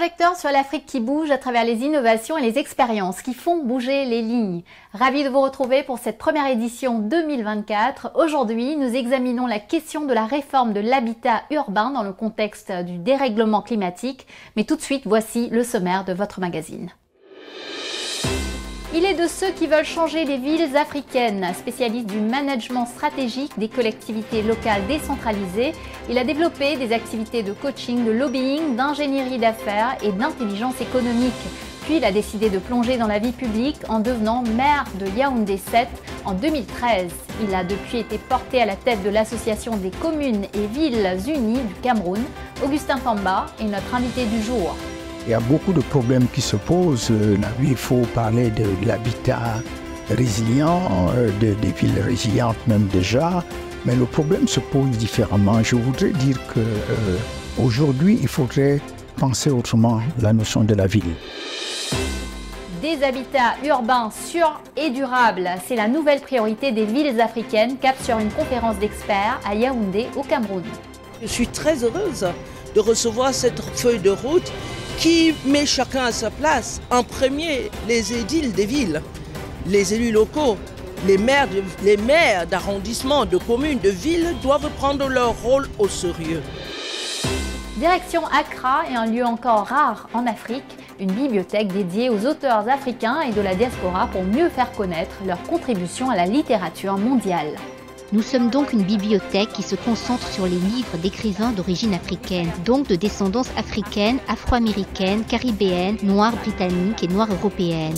projecteur sur l'Afrique qui bouge à travers les innovations et les expériences qui font bouger les lignes. Ravi de vous retrouver pour cette première édition 2024. Aujourd'hui, nous examinons la question de la réforme de l'habitat urbain dans le contexte du dérèglement climatique. Mais tout de suite, voici le sommaire de votre magazine. Il est de ceux qui veulent changer les villes africaines. Spécialiste du management stratégique des collectivités locales décentralisées, il a développé des activités de coaching, de lobbying, d'ingénierie d'affaires et d'intelligence économique. Puis il a décidé de plonger dans la vie publique en devenant maire de Yaoundé 7 en 2013. Il a depuis été porté à la tête de l'Association des communes et villes unies du Cameroun. Augustin Pamba est notre invité du jour. Il y a beaucoup de problèmes qui se posent. Il faut parler de l'habitat résilient, des villes résilientes même déjà. Mais le problème se pose différemment. Je voudrais dire qu'aujourd'hui, il faudrait penser autrement la notion de la ville. Des habitats urbains sûrs et durables, c'est la nouvelle priorité des villes africaines, cap sur une conférence d'experts à Yaoundé au Cameroun. Je suis très heureuse de recevoir cette feuille de route qui met chacun à sa place. En premier, les édiles des villes, les élus locaux, les maires d'arrondissement, de communes, de villes doivent prendre leur rôle au sérieux. Direction Accra est un lieu encore rare en Afrique, une bibliothèque dédiée aux auteurs africains et de la diaspora pour mieux faire connaître leur contribution à la littérature mondiale. Nous sommes donc une bibliothèque qui se concentre sur les livres d'écrivains d'origine africaine, donc de descendance africaine, afro-américaine, caribéenne, noire britannique et noire européenne.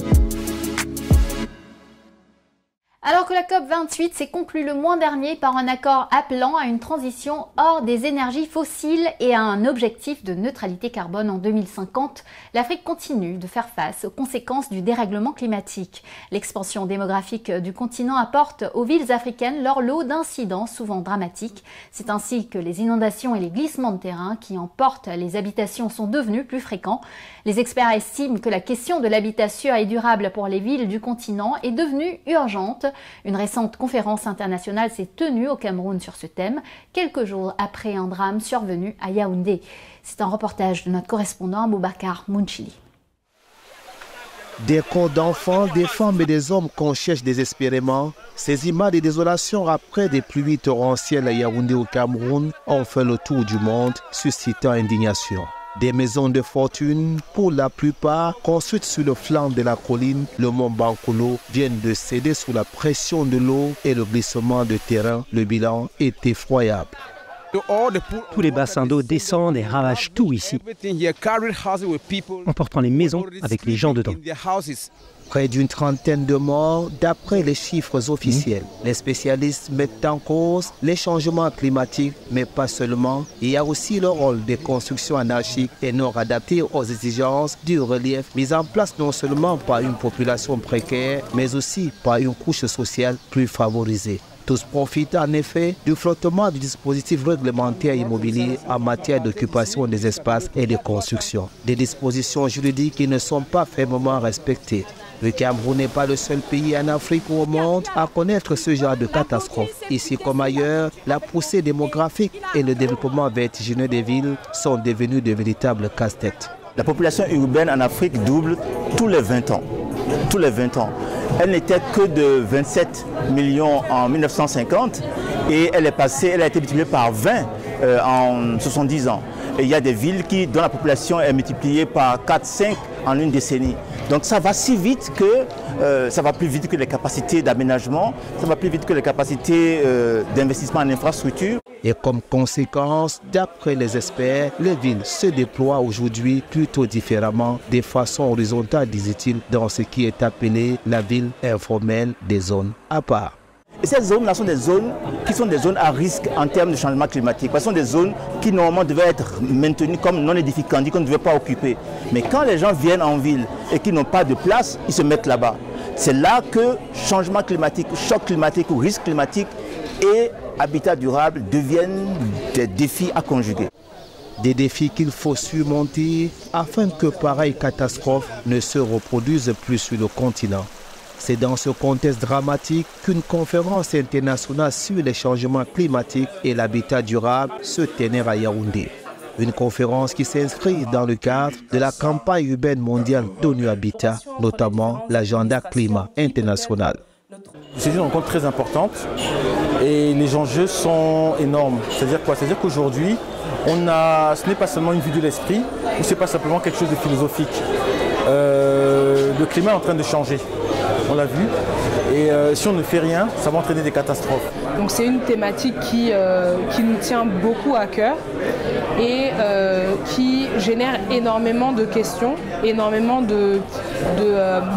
Alors que la COP28 s'est conclue le mois dernier par un accord appelant à une transition hors des énergies fossiles et à un objectif de neutralité carbone en 2050, l'Afrique continue de faire face aux conséquences du dérèglement climatique. L'expansion démographique du continent apporte aux villes africaines leur lot d'incidents souvent dramatiques. C'est ainsi que les inondations et les glissements de terrain qui emportent les habitations sont devenus plus fréquents. Les experts estiment que la question de l'habitat sûr et durable pour les villes du continent est devenue urgente. Une récente conférence internationale s'est tenue au Cameroun sur ce thème, quelques jours après un drame survenu à Yaoundé. C'est un reportage de notre correspondant Boubacar Mounchili. Des corps d'enfants, des femmes et des hommes qu'on cherche désespérément, ces images de désolation après des pluies torrentielles à Yaoundé au Cameroun ont fait le tour du monde, suscitant indignation. Des maisons de fortune, pour la plupart construites sur le flanc de la colline, le mont Bankolo, viennent de céder sous la pression de l'eau et le glissement de terrain. Le bilan est effroyable. Tous les bassins d'eau descendent et ravagent tout ici, emportant les maisons avec les gens dedans. Près d'une trentaine de morts d'après les chiffres officiels. Les spécialistes mettent en cause les changements climatiques, mais pas seulement. Il y a aussi le rôle des constructions anarchiques et non adaptées aux exigences du relief, mis en place non seulement par une population précaire, mais aussi par une couche sociale plus favorisée. Tous profitent en effet du flottement du dispositif réglementaire immobilier en matière d'occupation des espaces et de construction. Des dispositions juridiques qui ne sont pas fermement respectées. Le Cameroun n'est pas le seul pays en Afrique ou au monde à connaître ce genre de catastrophe. Ici comme ailleurs, la poussée démographique et le développement vertigineux des villes sont devenus de véritables casse-têtes. La population urbaine en Afrique double tous les 20 ans. Tous les 20 ans. Elle n'était que de 27 millions en 1950 et elle a été multipliée par 20 en 70 ans. Et il y a des villes dont la population est multipliée par 4-5 en une décennie. Donc ça va si vite que ça va plus vite que les capacités d'aménagement, ça va plus vite que les capacités d'investissement en infrastructure. Et comme conséquence, d'après les experts, les villes se déploient aujourd'hui plutôt différemment, de façon horizontale, disent-ils, dans ce qui est appelé la ville informelle des zones à part. Et ces zones-là sont des zones qui sont des zones à risque en termes de changement climatique. Ce sont des zones qui normalement devaient être maintenues comme non édificantes, qu'on ne devait pas occuper. Mais quand les gens viennent en ville et qu'ils n'ont pas de place, ils se mettent là-bas. C'est là que changement climatique, choc climatique ou risque climatique et habitat durable deviennent des défis à conjuguer. Des défis qu'il faut surmonter afin que pareilles catastrophes ne se reproduisent plus sur le continent. C'est dans ce contexte dramatique qu'une conférence internationale sur les changements climatiques et l'habitat durable se tenait à Yaoundé. Une conférence qui s'inscrit dans le cadre de la campagne urbaine mondiale d'ONU Habitat, notamment l'agenda climat international. C'est une rencontre très importante et les enjeux sont énormes. C'est-à-dire quoi? C'est-à-dire qu'aujourd'hui, ce n'est pas seulement une vue de l'esprit, ou ce n'est pas simplement quelque chose de philosophique. Le climat est en train de changer, on l'a vu, et si on ne fait rien, ça va entraîner des catastrophes. Donc c'est une thématique qui nous tient beaucoup à cœur et qui génère énormément de questions, énormément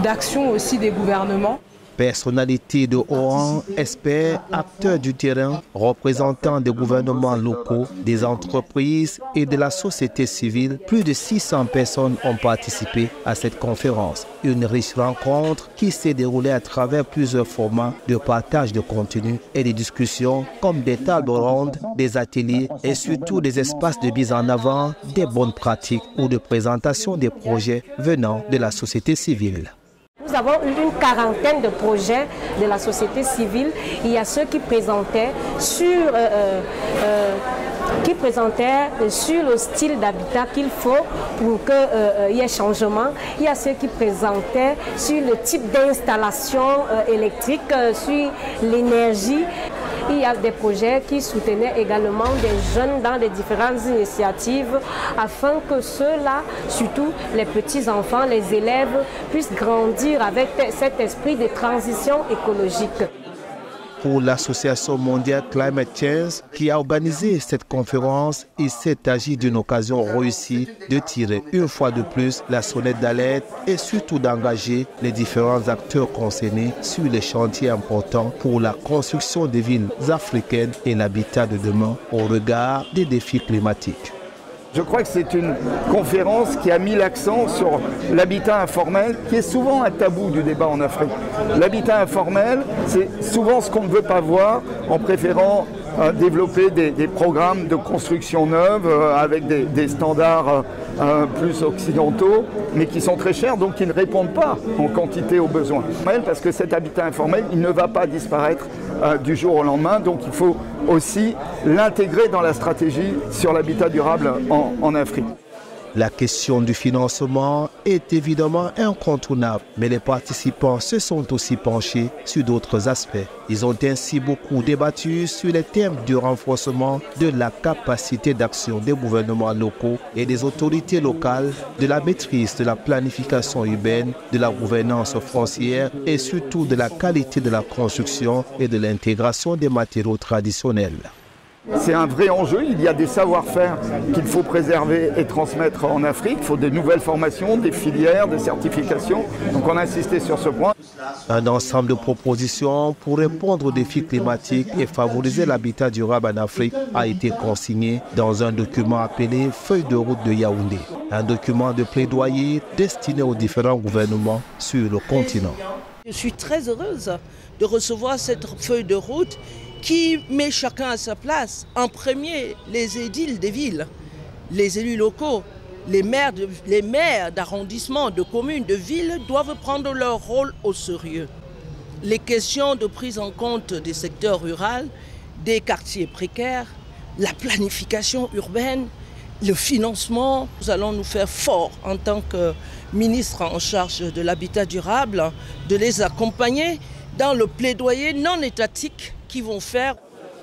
d'actions aussi des gouvernements. Personnalités de haut rang, experts, acteurs du terrain, représentants des gouvernements locaux, des entreprises et de la société civile, plus de 600 personnes ont participé à cette conférence. Une riche rencontre qui s'est déroulée à travers plusieurs formats de partage de contenu et de discussions comme des tables rondes, des ateliers et surtout des espaces de mise en avant des bonnes pratiques ou de présentation des projets venant de la société civile. Nous avons eu une quarantaine de projets de la société civile. Il y a ceux qui présentaient sur le style d'habitat qu'il faut pour qu'il y ait changement. Il y a ceux qui présentaient sur le type d'installation électrique, sur l'énergie. Il y a des projets qui soutenaient également des jeunes dans les différentes initiatives afin que ceux-là, surtout les petits-enfants, les élèves, puissent grandir avec cet esprit de transition écologique. Pour l'Association mondiale Climate Change qui a organisé cette conférence, il s'est agi d'une occasion réussie de tirer une fois de plus la sonnette d'alerte et surtout d'engager les différents acteurs concernés sur les chantiers importants pour la construction des villes africaines et l'habitat de demain au regard des défis climatiques. Je crois que c'est une conférence qui a mis l'accent sur l'habitat informel, qui est souvent un tabou du débat en Afrique. L'habitat informel, c'est souvent ce qu'on ne veut pas voir en préférant développer des programmes de construction neuve avec des standards plus occidentaux, mais qui sont très chers, donc qui ne répondent pas en quantité aux besoins. Parce que cet habitat informel, il ne va pas disparaître du jour au lendemain, donc il faut aussi l'intégrer dans la stratégie sur l'habitat durable en Afrique. La question du financement est évidemment incontournable, mais les participants se sont aussi penchés sur d'autres aspects. Ils ont ainsi beaucoup débattu sur les thèmes du renforcement de la capacité d'action des gouvernements locaux et des autorités locales, de la maîtrise de la planification urbaine, de la gouvernance foncière et surtout de la qualité de la construction et de l'intégration des matériaux traditionnels. C'est un vrai enjeu, il y a des savoir-faire qu'il faut préserver et transmettre en Afrique. Il faut de nouvelles formations, des filières, des certifications. Donc on a insisté sur ce point. Un ensemble de propositions pour répondre aux défis climatiques et favoriser l'habitat durable en Afrique a été consigné dans un document appelé Feuille de route de Yaoundé. Un document de plaidoyer destiné aux différents gouvernements sur le continent. Je suis très heureuse de recevoir cette feuille de route qui met chacun à sa place. En premier, les édiles des villes, les élus locaux, les maires d'arrondissement, de communes, de villes doivent prendre leur rôle au sérieux. Les questions de prise en compte des secteurs ruraux, des quartiers précaires, la planification urbaine, le financement. Nous allons nous faire fort en tant que ministre en charge de l'habitat durable, de les accompagner dans le plaidoyer non étatique qu'ils vont faire.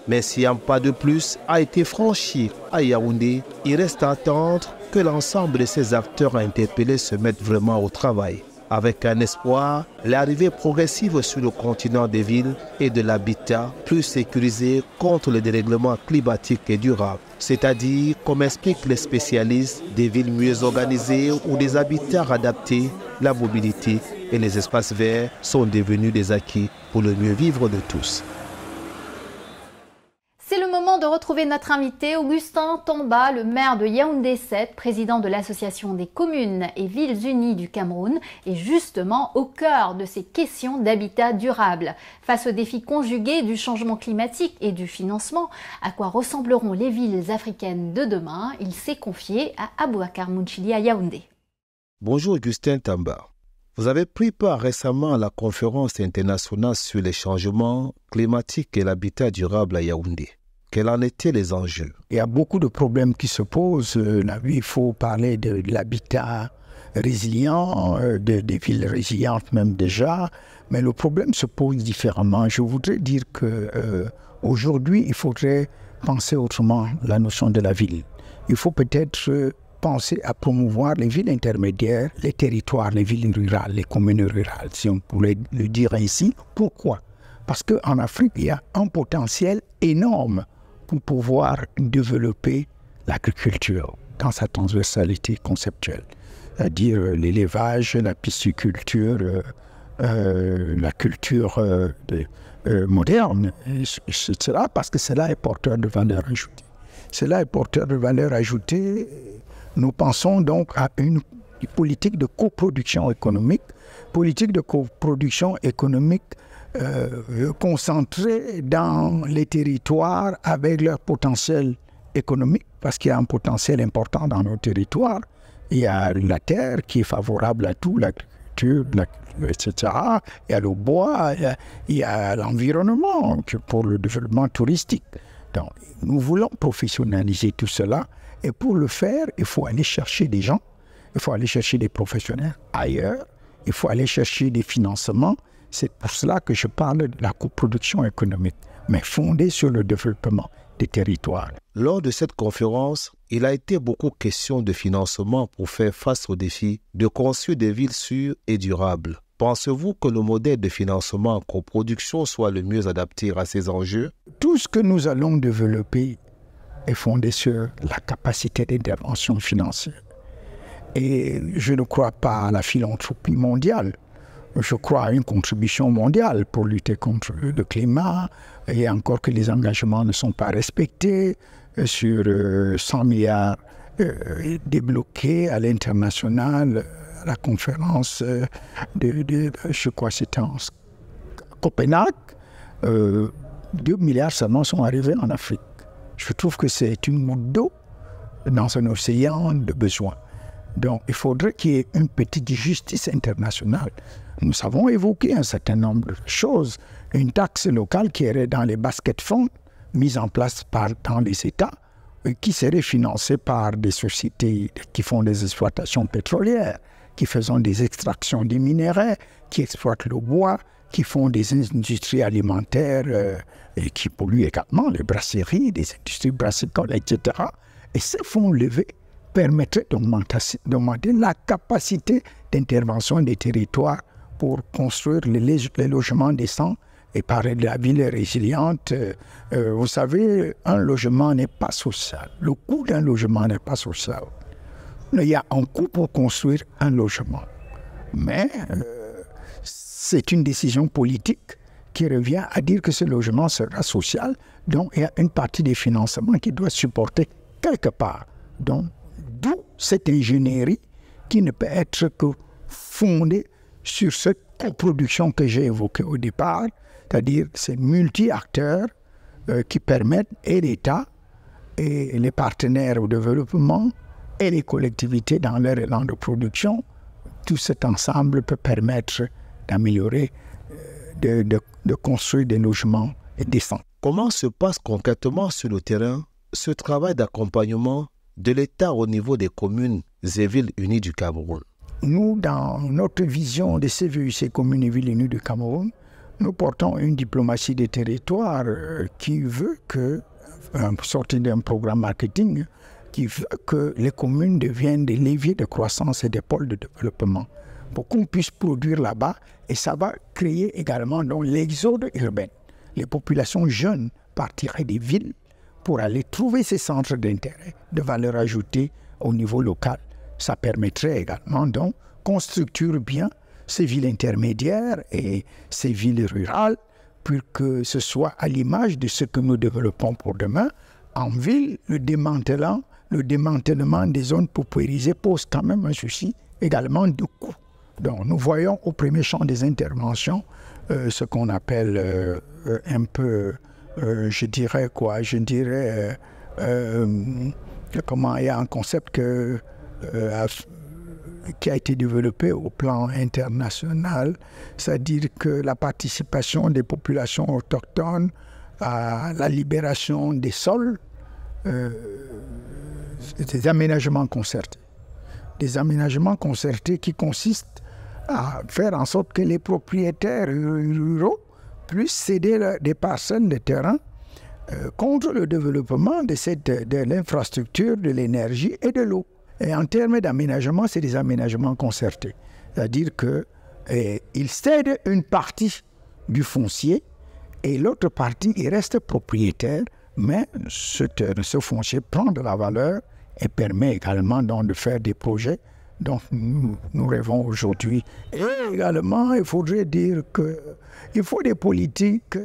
Mais si un pas de plus a été franchi à Yaoundé, il reste à attendre que l'ensemble de ces acteurs interpellés se mettent vraiment au travail. Avec un espoir, l'arrivée progressive sur le continent des villes et de l'habitat plus sécurisé contre le dérèglement climatique et durable. C'est-à-dire, comme expliquent les spécialistes, des villes mieux organisées où des habitats adaptés, la mobilité et les espaces verts sont devenus des acquis pour le mieux vivre de tous. C'est le moment de retrouver notre invité, Augustin Tamba, le maire de Yaoundé 7, président de l'Association des communes et villes unies du Cameroun, et justement au cœur de ces questions d'habitat durable. Face aux défis conjugués du changement climatique et du financement, à quoi ressembleront les villes africaines de demain, il s'est confié à Abouakar Mounchili à Yaoundé. Bonjour Augustin Tamba. Vous avez pris part récemment à la conférence internationale sur les changements climatiques et l'habitat durable à Yaoundé. Quels en étaient les enjeux? Il y a beaucoup de problèmes qui se posent. Il faut parler de l'habitat résilient, des villes résilientes même déjà, mais le problème se pose différemment. Je voudrais dire qu'aujourd'hui, il faudrait penser autrement la notion de la ville. Il faut peut-être penser à promouvoir les villes intermédiaires, les territoires, les villes rurales, les communes rurales, si on pourrait le dire ainsi. Pourquoi? Parce qu'en Afrique, il y a un potentiel énorme pour pouvoir développer l'agriculture dans sa transversalité conceptuelle. C'est-à-dire l'élevage, la pisciculture, la culture moderne, etc. Parce que cela est porteur de valeur ajoutée. Cela est porteur de valeur ajoutée. Nous pensons donc à une politique de coproduction économique, concentrée dans les territoires avec leur potentiel économique, parce qu'il y a un potentiel important dans nos territoires. Il y a la terre qui est favorable à tout, l'agriculture, etc. Il y a le bois, il y a l'environnement pour le développement touristique. Donc, nous voulons professionnaliser tout cela. Et pour le faire, il faut aller chercher des gens, il faut aller chercher des professionnels ailleurs, il faut aller chercher des financements. C'est pour cela que je parle de la coproduction économique, mais fondée sur le développement des territoires. Lors de cette conférence, il a été beaucoup question de financement pour faire face aux défis de construire des villes sûres et durables. Pensez-vous que le modèle de financement en coproduction soit le mieux adapté à ces enjeux? Tout ce que nous allons développer est fondé sur la capacité d'intervention financière. Et je ne crois pas à la philanthropie mondiale. Je crois à une contribution mondiale pour lutter contre le climat, et encore que les engagements ne sont pas respectés, sur 100 milliards débloqués à l'international, à la conférence je crois que c'était en Copenhague, 2 milliards seulement sont arrivés en Afrique. Je trouve que c'est une goutte d'eau dans un océan de besoins. Donc, il faudrait qu'il y ait une petite justice internationale. Nous avons évoqué un certain nombre de choses. Une taxe locale qui irait dans les basket funds, mise en place dans les États, qui serait financée par des sociétés qui font des exploitations pétrolières, qui font des extractions des minéraux, qui exploitent le bois, qui font des industries alimentaires et qui polluent également, les brasseries, des industries brassicoles, etc. Et ces fonds levés permettraient d'augmenter la capacité d'intervention des territoires pour construire les logements décents et parler de la ville résiliente. Vous savez, un logement n'est pas social. Le coût d'un logement n'est pas social. Il y a un coût pour construire un logement. Mais c'est une décision politique qui revient à dire que ce logement sera social. Donc, il y a une partie des financements qui doit supporter quelque part. Donc, d'où cette ingénierie qui ne peut être que fondée sur cette coproduction que j'ai évoquée au départ, c'est-à-dire ces multi-acteurs qui permettent, et l'État, et les partenaires au développement, et les collectivités dans leur élan de production, tout cet ensemble peut permettre d'améliorer, de construire des logements décents. Comment se passe concrètement sur le terrain ce travail d'accompagnement de l'État au niveau des communes et villes unies du Cameroun? Nous, dans notre vision des CVUC, Communes et Villes Unies du Cameroun, nous portons une diplomatie des territoires qui veut que, sortir d'un programme marketing, qui veut que les communes deviennent des leviers de croissance et des pôles de développement pour qu'on puisse produire là-bas, et ça va créer également donc l'exode urbain. Les populations jeunes partiraient des villes pour aller trouver ces centres d'intérêt, de valeur ajoutée au niveau local. Ça permettrait également donc qu'on structure bien ces villes intermédiaires et ces villes rurales pour que ce soit à l'image de ce que nous développons pour demain. En ville, le démantèlement des zones paupérisées pose quand même un souci également de coût. Donc nous voyons au premier champ des interventions ce qu'on appelle un peu, il y a un concept qui a été développé au plan international, c'est-à-dire que la participation des populations autochtones à la libération des sols, des aménagements concertés. Des aménagements concertés qui consistent à faire en sorte que les propriétaires ruraux puissent céder des parcelles de terrain contre le développement de l'infrastructure, de l'énergie et de l'eau. Et en termes d'aménagement, c'est des aménagements concertés. C'est-à-dire qu'ils cèdent une partie du foncier et l'autre partie, il reste propriétaire, mais ce foncier prend de la valeur et permet également donc de faire des projets dont nous rêvons aujourd'hui. Et également, il faudrait dire qu'il faut des politiques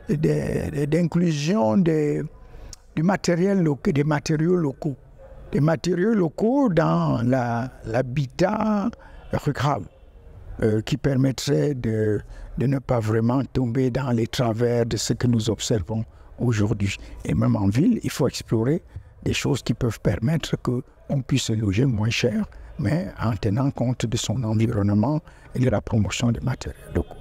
d'inclusion des matériaux locaux. Des matériaux locaux dans l'habitat rural qui permettraient de ne pas vraiment tomber dans les travers de ce que nous observons aujourd'hui. Et même en ville, il faut explorer des choses qui peuvent permettre qu'on puisse se loger moins cher, mais en tenant compte de son environnement et de la promotion des matériaux locaux.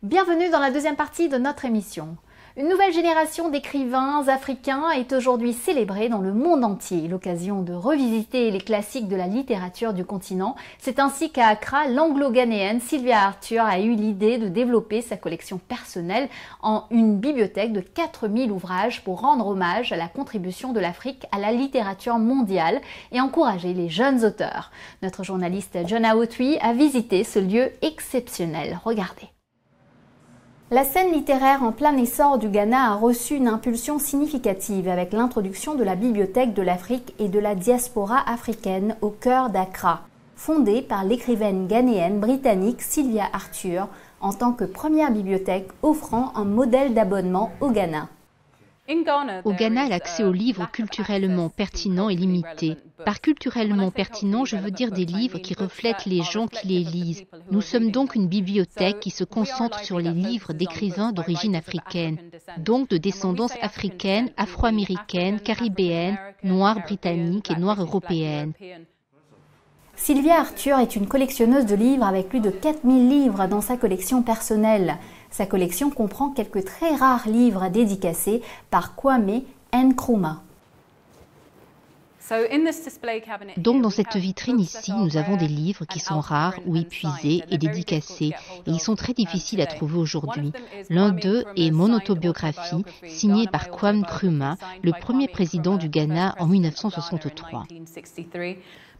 Bienvenue dans la deuxième partie de notre émission. Une nouvelle génération d'écrivains africains est aujourd'hui célébrée dans le monde entier. L'occasion de revisiter les classiques de la littérature du continent. C'est ainsi qu'à Accra, l'anglo-ghanéenne Sylvia Arthur a eu l'idée de développer sa collection personnelle en une bibliothèque de 4000 ouvrages pour rendre hommage à la contribution de l'Afrique à la littérature mondiale et encourager les jeunes auteurs. Notre journaliste John Aotui a visité ce lieu exceptionnel. Regardez. La scène littéraire en plein essor du Ghana a reçu une impulsion significative avec l'introduction de la Bibliothèque de l'Afrique et de la diaspora africaine au cœur d'Accra, fondée par l'écrivaine ghanéenne britannique Sylvia Arthur en tant que première bibliothèque offrant un modèle d'abonnement au Ghana. Au Ghana, l'accès aux livres culturellement pertinents est limité. Par culturellement pertinent, je veux dire des livres qui reflètent les gens qui les lisent. Nous sommes donc une bibliothèque qui se concentre sur les livres d'écrivains d'origine africaine, donc de descendance africaine, afro-américaine, caribéenne, noire britannique et noire européenne. Sylvia Arthur est une collectionneuse de livres avec plus de 4000 livres dans sa collection personnelle. Sa collection comprend quelques très rares livres dédicacés par Kwame Nkrumah. Donc dans cette vitrine ici, nous avons des livres qui sont rares ou épuisés et dédicacés, et ils sont très difficiles à trouver aujourd'hui. L'un d'eux est mon autobiographie, signée par Kwame Nkrumah, le premier président du Ghana en 1963.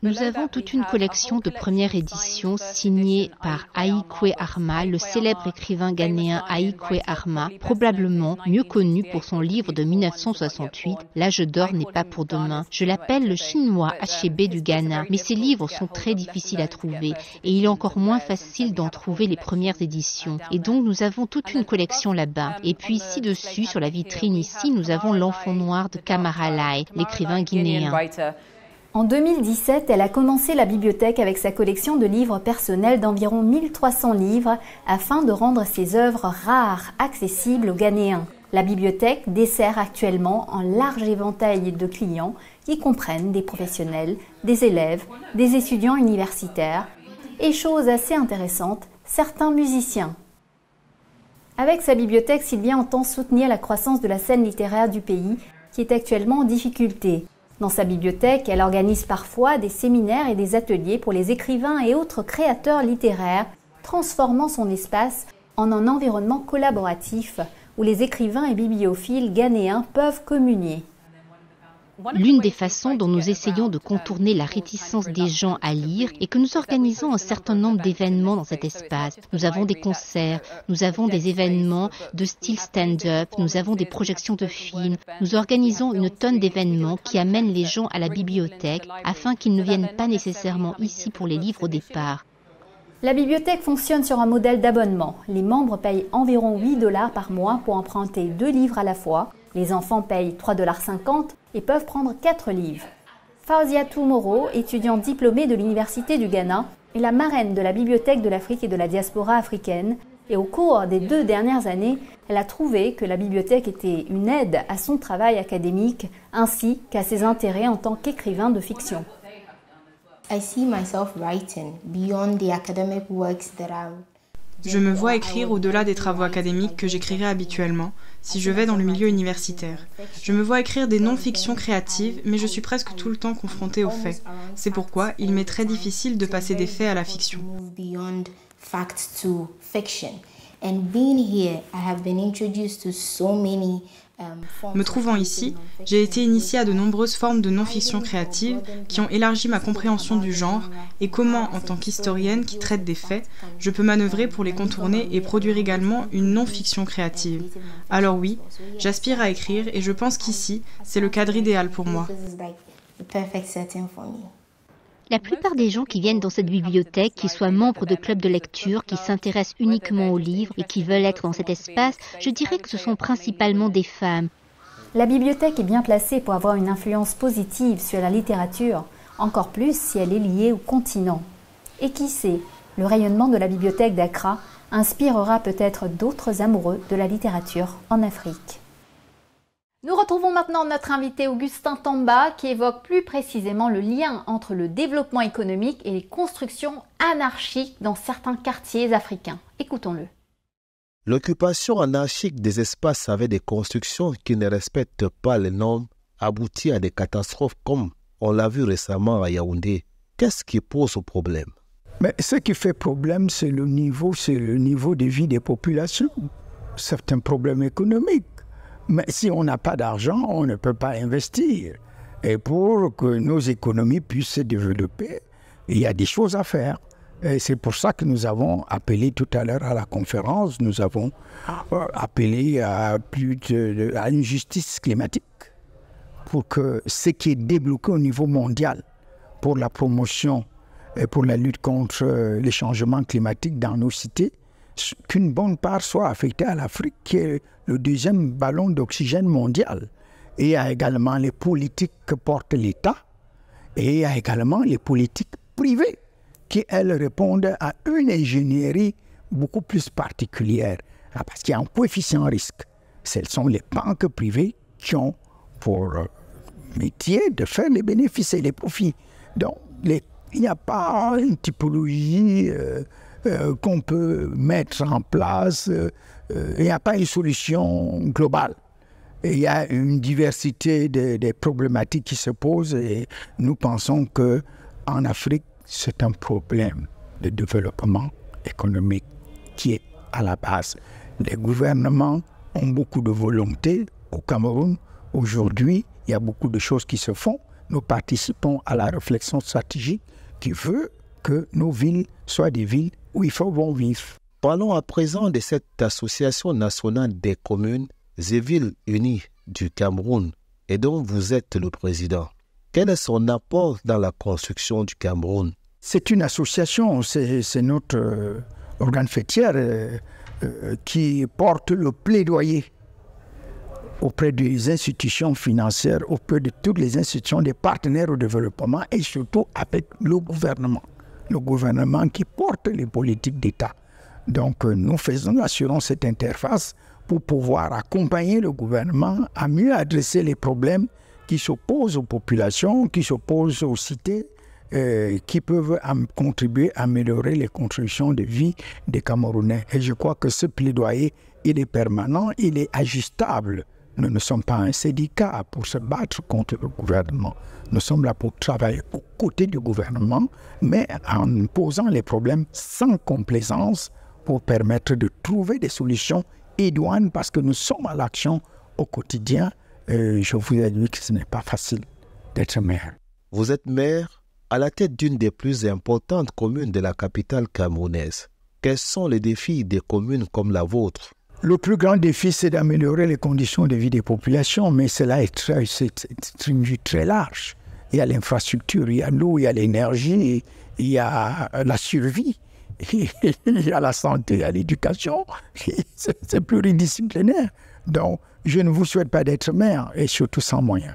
Nous avons toute une collection de première édition signée par Aïkwe Arma, le célèbre écrivain ghanéen Aïkwe Arma, probablement mieux connu pour son livre de 1968, « L'âge d'or n'est pas pour demain ». Je l'appelle le chinois Achebe du Ghana, mais ces livres sont très difficiles à trouver et il est encore moins facile d'en trouver les premières éditions. Et donc nous avons toute une collection là-bas. Et puis ci-dessus, sur la vitrine ici, nous avons L'Enfant noir de Kamara Lai, l'écrivain guinéen. En 2017, elle a commencé la bibliothèque avec sa collection de livres personnels d'environ 1300 livres afin de rendre ses œuvres rares accessibles aux Ghanéens. La bibliothèque dessert actuellement un large éventail de clients qui comprennent des professionnels, des élèves, des étudiants universitaires et, chose assez intéressante, certains musiciens. Avec sa bibliothèque, Sylvia entend soutenir la croissance de la scène littéraire du pays qui est actuellement en difficulté. Dans sa bibliothèque, elle organise parfois des séminaires et des ateliers pour les écrivains et autres créateurs littéraires, transformant son espace en un environnement collaboratif où les écrivains et bibliophiles ghanéens peuvent communier. L'une des façons dont nous essayons de contourner la réticence des gens à lire est que nous organisons un certain nombre d'événements dans cet espace. Nous avons des concerts, nous avons des événements de style stand-up, nous avons des projections de films. Nous organisons une tonne d'événements qui amènent les gens à la bibliothèque afin qu'ils ne viennent pas nécessairement ici pour les livres au départ. La bibliothèque fonctionne sur un modèle d'abonnement. Les membres payent environ 8 $ par mois pour emprunter 2 livres à la fois. Les enfants payent 3,50 $ et peuvent prendre 4 livres. Fawziatou Moro, étudiante diplômée de l'Université du Ghana, est la marraine de la Bibliothèque de l'Afrique et de la diaspora africaine. Et au cours des 2 dernières années, elle a trouvé que la bibliothèque était une aide à son travail académique ainsi qu'à ses intérêts en tant qu'écrivain de fiction. Je me vois écrire au-delà des travaux académiques que j'écrirais habituellement si je vais dans le milieu universitaire. Je me vois écrire des non-fictions créatives, mais je suis presque tout le temps confrontée aux faits. C'est pourquoi il m'est très difficile de passer des faits à la fiction. Me trouvant ici, j'ai été initiée à de nombreuses formes de non-fiction créative qui ont élargi ma compréhension du genre et comment, en tant qu'historienne qui traite des faits, je peux manœuvrer pour les contourner et produire également une non-fiction créative. Alors oui, j'aspire à écrire et je pense qu'ici, c'est le cadre idéal pour moi. La plupart des gens qui viennent dans cette bibliothèque, qu'ils soient membres de clubs de lecture, qui s'intéressent uniquement aux livres et qui veulent être dans cet espace, je dirais que ce sont principalement des femmes. La bibliothèque est bien placée pour avoir une influence positive sur la littérature, encore plus si elle est liée au continent. Et qui sait, le rayonnement de la bibliothèque d'Accra inspirera peut-être d'autres amoureux de la littérature en Afrique. Nous retrouvons maintenant notre invité Augustin Tamba qui évoque plus précisément le lien entre le développement économique et les constructions anarchiques dans certains quartiers africains. Écoutons-le. L'occupation anarchique des espaces avec des constructions qui ne respectent pas les normes aboutit à des catastrophes comme on l'a vu récemment à Yaoundé. Qu'est-ce qui pose problème? Mais ce qui fait problème, c'est le niveau de vie des populations. Certains problèmes économiques. Mais si on n'a pas d'argent, on ne peut pas investir. Et pour que nos économies puissent se développer, il y a des choses à faire. Et c'est pour ça que nous avons appelé tout à l'heure à la conférence, nous avons appelé à une justice climatique pour que ce qui est débloqué au niveau mondial pour la promotion et pour la lutte contre les changements climatiques dans nos cités, qu'une bonne part soit affectée à l'Afrique, qui est le deuxième ballon d'oxygène mondial. Et il y a également les politiques que porte l'État, et il y a également les politiques privées, qui, elles, répondent à une ingénierie beaucoup plus particulière, parce qu'il y a un coefficient risque. Ce sont les banques privées qui ont pour métier de faire les bénéfices et les profits. Donc, il n'y a pas une typologie qu'on peut mettre en place. Il n'y a pas une solution globale. Il y a une diversité des problématiques qui se posent et nous pensons qu'en Afrique, c'est un problème de développement économique qui est à la base. Les gouvernements ont beaucoup de volonté au Cameroun. Aujourd'hui, il y a beaucoup de choses qui se font. Nous participons à la réflexion stratégique qui veut que nos villes soient des villes où il faut bon vivre. Parlons à présent de cette association nationale des communes et villes unies du Cameroun et dont vous êtes le président. Quel est son apport dans la construction du Cameroun? C'est une association, c'est notre organe fêtière qui porte le plaidoyer auprès des institutions financières, auprès de toutes les institutions, des partenaires au développement et surtout avec le gouvernement. Le gouvernement qui porte les politiques d'État. Donc nous assurons cette interface pour pouvoir accompagner le gouvernement à mieux adresser les problèmes qui s'opposent aux populations, qui s'opposent aux cités, qui peuvent contribuer à améliorer les conditions de vie des Camerounais. Et je crois que ce plaidoyer, il est permanent, il est ajustable. Nous ne sommes pas un syndicat pour se battre contre le gouvernement. Nous sommes là pour travailler aux côtés du gouvernement, mais en posant les problèmes sans complaisance pour permettre de trouver des solutions idoines parce que nous sommes à l'action au quotidien je vous ai dit que ce n'est pas facile d'être maire. Vous êtes maire à la tête d'une des plus importantes communes de la capitale camerounaise. Quels sont les défis des communes comme la vôtre? Le plus grand défi, c'est d'améliorer les conditions de vie des populations, mais cela c'est une vue très large. Il y a l'infrastructure, il y a l'eau, il y a l'énergie, il y a la survie, il y a la santé, il y a l'éducation. C'est pluridisciplinaire. Donc, je ne vous souhaite pas d'être maire, et surtout sans moyens.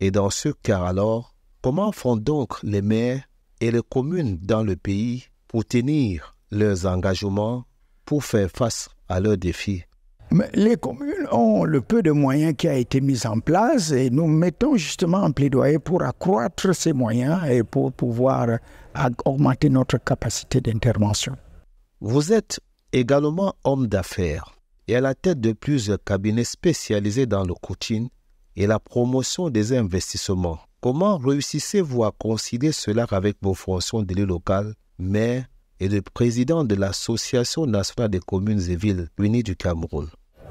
Et dans ce cas alors, comment font donc les maires et les communes dans le pays pour tenir leurs engagements, pour faire face à leurs défis? Mais les communes ont le peu de moyens qui a été mis en place et nous mettons justement en plaidoyer pour accroître ces moyens et pour pouvoir augmenter notre capacité d'intervention. Vous êtes également homme d'affaires et à la tête de plusieurs cabinets spécialisés dans le coaching et la promotion des investissements. Comment réussissez-vous à concilier cela avec vos fonctions d'élu local, maire et de président de l'Association nationale des communes et villes unies du Cameroun?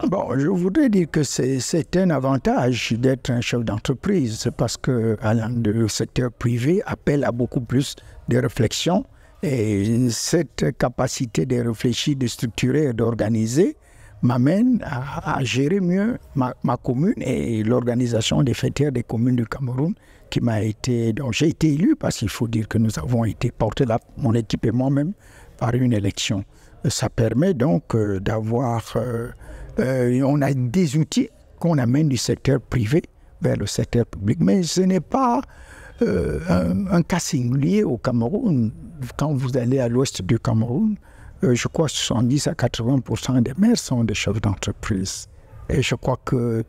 Bon, je voudrais dire que c'est un avantage d'être un chef d'entreprise parce que le secteur privé appelle à beaucoup plus de réflexion et cette capacité de réfléchir, de structurer et d'organiser m'amène à gérer mieux ma commune et l'organisation des fêtières des communes du Cameroun donc j'ai été élu parce qu'il faut dire que nous avons été portés là, mon équipe et moi-même, par une élection. Ça permet donc d'avoir... on a des outils qu'on amène du secteur privé vers le secteur public, mais ce n'est pas un cas singulier au Cameroun. Quand vous allez à l'ouest du Cameroun, je crois que 70 à 80% des maires sont des chefs d'entreprise. Et je crois que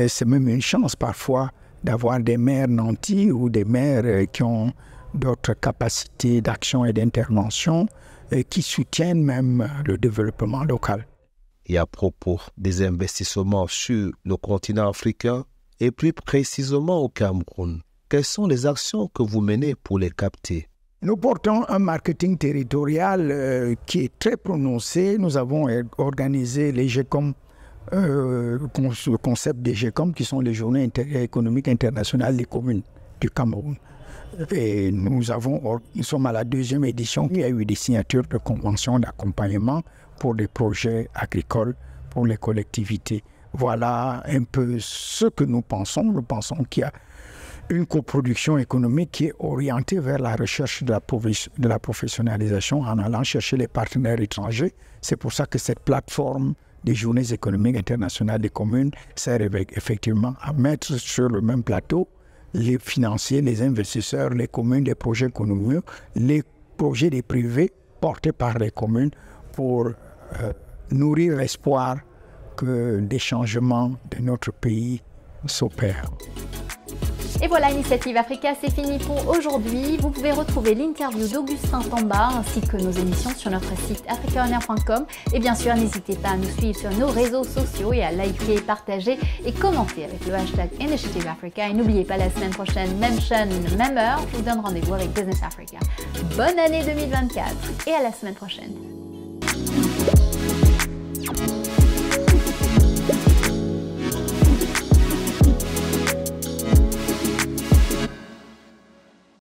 c'est même une chance parfois d'avoir des maires nantis ou des maires qui ont d'autres capacités d'action et d'intervention et qui soutiennent même le développement local. Et à propos des investissements sur le continent africain et plus précisément au Cameroun, quelles sont les actions que vous menez pour les capter? Nous portons un marketing territorial qui est très prononcé. Nous avons organisé les GECOM, le concept des GECOM qui sont les journées économiques internationales des communes du Cameroun. Et nous sommes à la 2e édition. Il y a eu des signatures de conventions d'accompagnement pour des projets agricoles, pour les collectivités. Voilà un peu ce que nous pensons. Nous pensons qu'il y a une coproduction économique qui est orientée vers la recherche de la professionnalisation en allant chercher les partenaires étrangers. C'est pour ça que cette plateforme des journées économiques internationales des communes sert effectivement à mettre sur le même plateau les financiers, les investisseurs, les communes, les projets économiques, les projets des privés portés par les communes pour nourrir l'espoir que des changements de notre pays s'opèrent. Et voilà, Initiative Africa, c'est fini pour aujourd'hui. Vous pouvez retrouver l'interview d'Augustin Tamba ainsi que nos émissions sur notre site africaonair.com. Et bien sûr, n'hésitez pas à nous suivre sur nos réseaux sociaux et à liker, partager et commenter avec le hashtag Initiative Africa. Et n'oubliez pas, la semaine prochaine, même chaîne, même heure, je vous donne rendez-vous avec Business Africa. Bonne année 2024 et à la semaine prochaine.